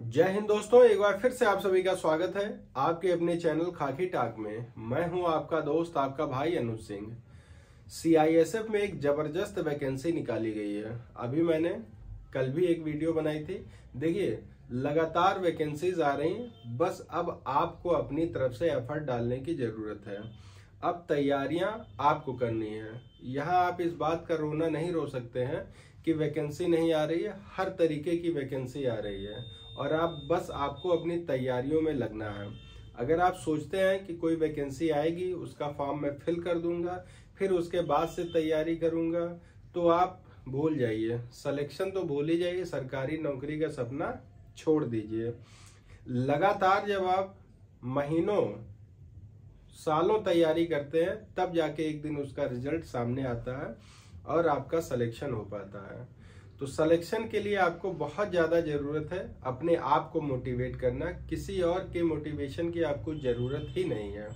जय हिंद दोस्तों, एक बार फिर से आप सभी का स्वागत है आपके अपने चैनल खाकी टाक में। मैं हूं आपका दोस्त, आपका भाई अनुज सिंह। सीआईएसएफ में एक जबरदस्त वैकेंसी निकाली गई है। अभी मैंने कल भी एक वीडियो बनाई थी। देखिए, लगातार वैकेंसीज आ रही हैं, बस अब आपको अपनी तरफ से एफर्ट डालने की जरूरत है। अब तैयारियां आपको करनी है। यहाँ आप इस बात का रोना नहीं रो सकते हैं कि वैकेंसी नहीं आ रही है। हर तरीके की वैकेंसी आ रही है और आपको अपनी तैयारियों में लगना है। अगर आप सोचते हैं कि कोई वैकेंसी आएगी, उसका फॉर्म मैं फिल कर दूंगा, फिर उसके बाद से तैयारी करूंगा, तो आप भूल जाइए। सिलेक्शन तो भूल ही जाइए, सरकारी नौकरी का सपना छोड़ दीजिए। लगातार जब आप महीनों सालों तैयारी करते हैं, तब जाके एक दिन उसका रिजल्ट सामने आता है और आपका सिलेक्शन हो पाता है। तो सिलेक्शन के लिए आपको बहुत ज्यादा जरूरत है अपने आप को मोटिवेट करना। किसी और के मोटिवेशन की आपको जरूरत ही नहीं है।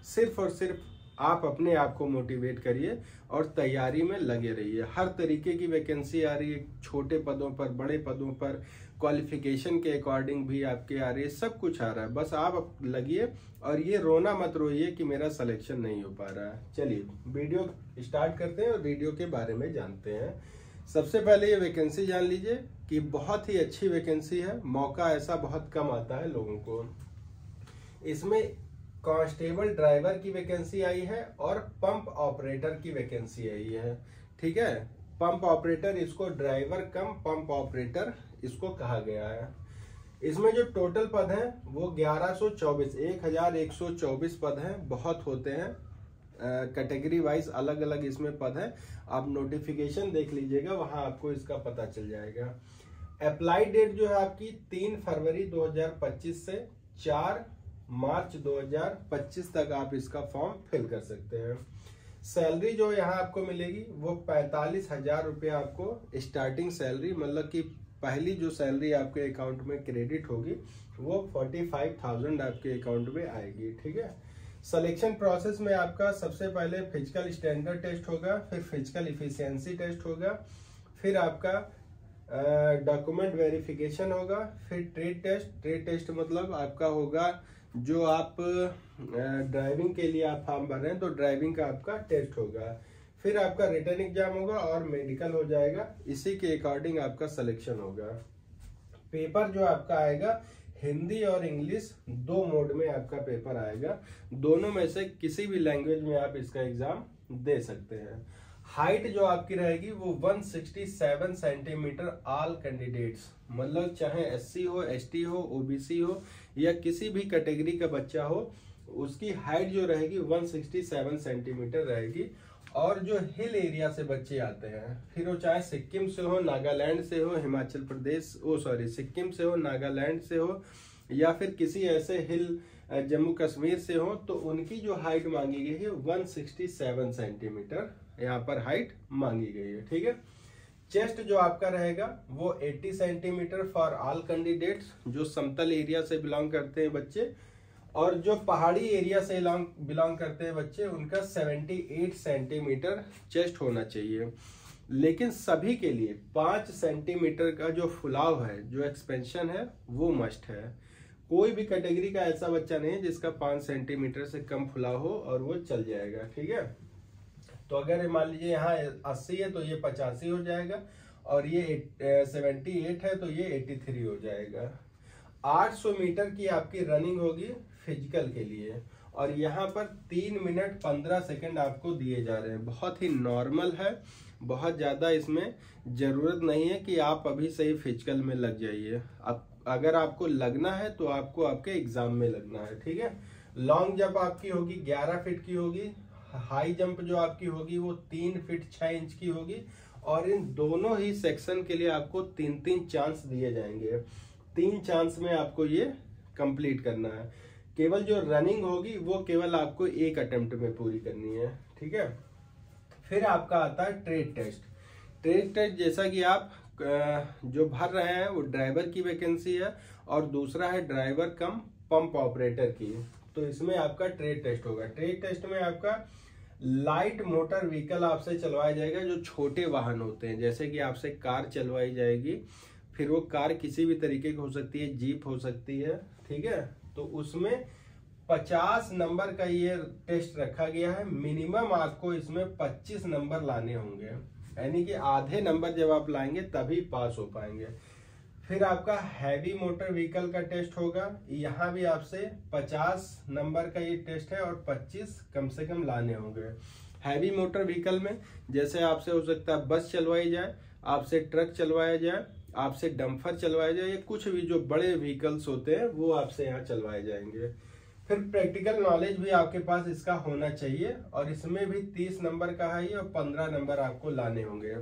सिर्फ और सिर्फ आप अपने आप को मोटिवेट करिए और तैयारी में लगे रहिए। हर तरीके की वैकेंसी आ रही है, छोटे पदों पर, बड़े पदों पर, क्वालिफिकेशन के अकॉर्डिंग भी आपके आ रही है, सब कुछ आ रहा है। बस आप लगिए और ये रोना मत रोइए कि मेरा सिलेक्शन नहीं हो पा रहा है। चलिए वीडियो स्टार्ट करते हैं और वीडियो के बारे में जानते हैं। सबसे पहले ये वैकेंसी जान लीजिए कि बहुत ही अच्छी वैकेंसी है। मौका ऐसा बहुत कम आता है लोगों को। इसमें कांस्टेबल ड्राइवर की वैकेंसी आई है और पंप ऑपरेटर की वैकेंसी आई है। ठीक है, पंप ऑपरेटर, इसको ड्राइवर कम पंप ऑपरेटर इसको कहा गया है। इसमें जो टोटल पद हैं वो 1124 पद हैं। बहुत होते हैं, कैटेगरी वाइज अलग अलग इसमें पद है। आप नोटिफिकेशन देख लीजिएगा, वहां आपको इसका पता चल जाएगा। अप्लाई डेट जो है आपकी 3 फरवरी 2025 से 4 मार्च 2025 तक आप इसका फॉर्म फिल कर सकते हैं। सैलरी जो यहाँ आपको मिलेगी वो 45,000 रुपया आपको स्टार्टिंग सैलरी, मतलब कि पहली जो सैलरी आपके अकाउंट में क्रेडिट होगी वो 45,000 आपके अकाउंट में आएगी। ठीक है। सिलेक्शन प्रोसेस में आपका सबसे पहले फिजिकल स्टैंडर्ड टेस्ट होगा, फिर फिजिकल इफिशियंसी टेस्ट होगा, फिर आपका डॉक्यूमेंट वेरिफिकेशन होगा, फिर ट्रेड टेस्ट। ट्रेड टेस्ट मतलब आपका होगा जो आप ड्राइविंग के लिए आप फॉर्म भर रहे हैं तो ड्राइविंग का आपका टेस्ट होगा, फिर आपका रिटन एग्जाम होगा और मेडिकल हो जाएगा। इसी के अकॉर्डिंग आपका सिलेक्शन होगा। पेपर जो आपका आएगा हिंदी और इंग्लिश 2 मोड में आपका पेपर आएगा। दोनों में से किसी भी लैंग्वेज में आप इसका एग्जाम दे सकते हैं। हाइट जो आपकी रहेगी वो 167 सेंटीमीटर ऑल कैंडिडेट्स, मतलब चाहे एससी हो, एसटी हो, ओबीसी हो या किसी भी कैटेगरी का बच्चा हो, उसकी हाइट जो रहेगी 167 सेंटीमीटर रहेगी। और जो हिल एरिया से बच्चे आते हैं, फिर वो चाहे सिक्किम से हो, नागालैंड से हो, हिमाचल प्रदेश सिक्किम से हो, नागालैंड से हो या फिर किसी ऐसे हिल जम्मू कश्मीर से हो, तो उनकी जो हाइट मांगी गई है 167 सेंटीमीटर यहाँ पर हाइट मांगी गई है। ठीक है। चेस्ट जो आपका रहेगा वो 80 सेंटीमीटर फॉर ऑल कैंडिडेट्स, जो समतल एरिया से बिलोंग करते हैं बच्चे, और जो पहाड़ी एरिया से बिलोंग करते हैं बच्चे, उनका 78 सेंटीमीटर चेस्ट होना चाहिए। लेकिन सभी के लिए 5 सेंटीमीटर का जो फुलाव है, जो एक्सपेंशन है, वो मस्ट है। कोई भी कैटेगरी का ऐसा बच्चा नहीं है जिसका 5 सेंटीमीटर से कम फुलाव हो और वो चल जाएगा। ठीक है। तो अगर मान लीजिए यहाँ 80 है तो ये 85 हो जाएगा, और ये 78 है तो ये 83 हो जाएगा। 800 मीटर की आपकी रनिंग होगी फिजिकल के लिए, और यहाँ पर 3 मिनट 15 सेकंड आपको दिए जा रहे हैं। बहुत ही नॉर्मल है, बहुत ज्यादा इसमें जरूरत नहीं है कि आप अभी से ही फिजिकल में लग जाइए। अब अगर आपको लगना है तो आपको आपके एग्जाम में लगना है। ठीक है। लॉन्ग जंप आपकी होगी 11 फीट की होगी। हाई जंप जो आपकी होगी वो 3 फीट 6 इंच की होगी, और इन दोनों ही सेक्शन के लिए आपको 3-3 चांस दिए जाएंगे। 3 चांस में आपको ये कंप्लीट करना है। केवल जो रनिंग होगी वो केवल आपको 1 अटेम्प्ट में पूरी करनी है। ठीक है। फिर आपका आता है ट्रेड टेस्ट। ट्रेड टेस्ट जैसा कि आप जो भर रहे हैं वो ड्राइवर की वैकेंसी है, और दूसरा है ड्राइवर कम पंप ऑपरेटर की। तो इसमें आपका ट्रेड टेस्ट होगा। ट्रेड टेस्ट में आपका लाइट मोटर व्हीकल आपसे चलवाया जाएगा, जो छोटे वाहन होते हैं, जैसे कि आपसे कार चलवाई जाएगी, फिर वो कार किसी भी तरीके की हो सकती है, जीप हो सकती है, ठीक है। तो उसमें 50 नंबर का ये टेस्ट रखा गया है। मिनिमम आपको इसमें 25 नंबर लाने होंगे, यानी कि आधे नंबर जब आप लाएंगे तभी पास हो पाएंगे। फिर आपका हैवी मोटर व्हीकल का टेस्ट होगा, यहाँ भी आपसे 50 नंबर का ये टेस्ट है और 25 कम से कम लाने होंगे। हैवी मोटर व्हीकल में जैसे आपसे हो सकता है बस चलवाई जाए, आपसे ट्रक चलवाया जाए, आपसे डंपर चलवाया जाए, या कुछ भी जो बड़े व्हीकल्स होते हैं वो आपसे यहाँ चलवाए जाएंगे। फिर प्रैक्टिकल नॉलेज भी आपके पास इसका होना चाहिए, और इसमें भी 30 नंबर का है और 15 नंबर आपको लाने होंगे।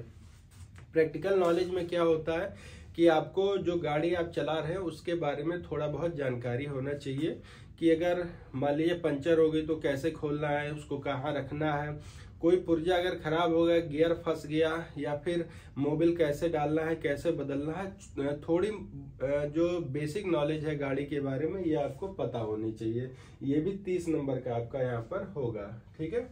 प्रैक्टिकल नॉलेज में क्या होता है कि आपको जो गाड़ी आप चला रहे हैं उसके बारे में थोड़ा बहुत जानकारी होना चाहिए, कि अगर मान लीजिए पंचर हो गई तो कैसे खोलना है, उसको कहाँ रखना है, कोई पुर्जा अगर खराब हो गया, गियर फंस गया, या फिर मोबिल कैसे डालना है, कैसे बदलना है, थोड़ी जो बेसिक नॉलेज है गाड़ी के बारे में ये आपको पता होनी चाहिए। ये भी 30 नंबर का आपका यहाँ पर होगा, ठीक है।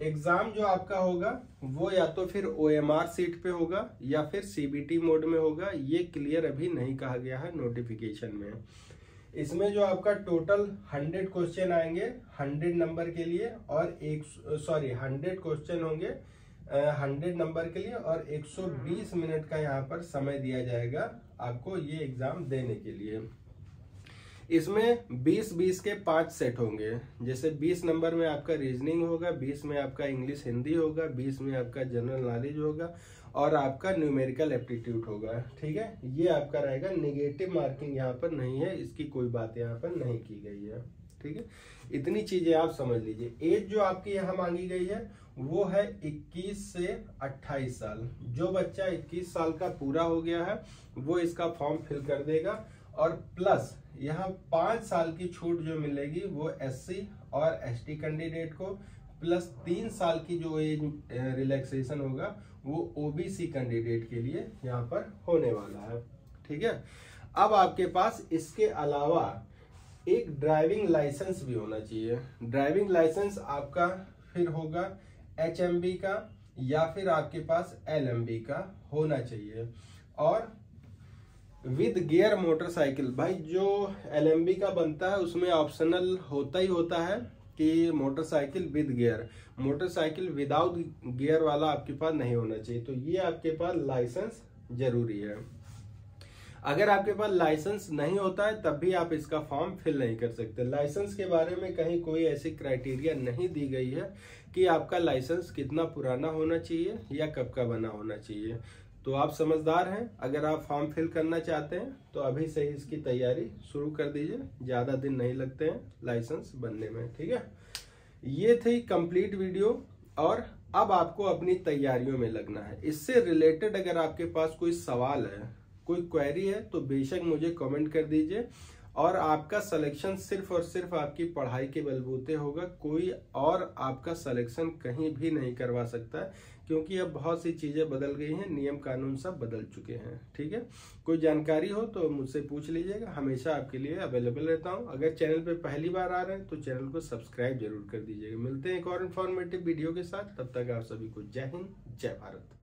एग्जाम जो आपका होगा वो या तो फिर OMR सीट पे होगा या फिर CBT मोड में होगा, ये क्लियर अभी नहीं कहा गया है नोटिफिकेशन में। इसमें जो आपका टोटल 100 क्वेश्चन आएंगे 100 नंबर के लिए, और 100 क्वेश्चन होंगे 100 नंबर के लिए, और 120 मिनट का यहाँ पर समय दिया जाएगा आपको ये एग्जाम देने के लिए। इसमें 20-20 के 5 सेट होंगे, जैसे 20 नंबर में आपका रीजनिंग होगा, 20 में आपका इंग्लिश हिंदी होगा, 20 में आपका जनरल नॉलेज होगा, और आपका न्यूमेरिकल एप्टीट्यूड होगा, ठीक है। ये आपका रहेगा, नेगेटिव मार्किंग यहाँ पर नहीं है, इसकी कोई बात यहाँ पर नहीं की गई है, ठीक है। इतनी चीजें आप समझ लीजिए। एज जो आपकी यहाँ मांगी गई है वो है 21 से 28 साल। जो बच्चा 21 साल का पूरा हो गया है वो इसका फॉर्म फिल कर देगा, और प्लस यहाँ 5 साल की छूट जो मिलेगी वो SC और ST कैंडिडेट को, प्लस 3 साल की जो एज रिलैक्सेशन होगा वो OBC कैंडिडेट के लिए यहाँ पर होने वाला है, ठीक है। अब आपके पास इसके अलावा एक ड्राइविंग लाइसेंस भी होना चाहिए। ड्राइविंग लाइसेंस आपका फिर होगा HMB का या फिर आपके पास LMB का होना चाहिए, और विद गियर मोटरसाइकिल। भाई जो LMB का बनता है उसमें ऑप्शनल होता ही होता है कि motorcycle with gear, motorcycle without gear वाला आपके पास नहीं होना चाहिए। तो ये आपके पास लाइसेंस जरूरी है। अगर आपके पास लाइसेंस नहीं होता है तब भी आप इसका फॉर्म फिल नहीं कर सकते। लाइसेंस के बारे में कहीं कोई ऐसी क्राइटेरिया नहीं दी गई है कि आपका लाइसेंस कितना पुराना होना चाहिए या कब का बना होना चाहिए। तो आप समझदार हैं, अगर आप फॉर्म फिल करना चाहते हैं तो अभी से ही इसकी तैयारी शुरू कर दीजिए, ज्यादा दिन नहीं लगते हैं लाइसेंस बनने में, ठीक है। ये थी कंप्लीट वीडियो, और अब आपको अपनी तैयारियों में लगना है। इससे रिलेटेड अगर आपके पास कोई सवाल है, कोई क्वेरी है, तो बेशक मुझे कमेंट कर दीजिए, और आपका सिलेक्शन सिर्फ और सिर्फ आपकी पढ़ाई के बलबूते होगा। कोई और आपका सिलेक्शन कहीं भी नहीं करवा सकता है, क्योंकि अब बहुत सी चीजें बदल गई हैं, नियम कानून सब बदल चुके हैं, ठीक है। कोई जानकारी हो तो मुझसे पूछ लीजिएगा, हमेशा आपके लिए अवेलेबल रहता हूं। अगर चैनल पे पहली बार आ रहे हैं तो चैनल को सब्सक्राइब जरूर कर दीजिएगा। मिलते हैं एक और इन्फॉर्मेटिव वीडियो के साथ, तब तक आप सभी को जय हिंद, जय भारत।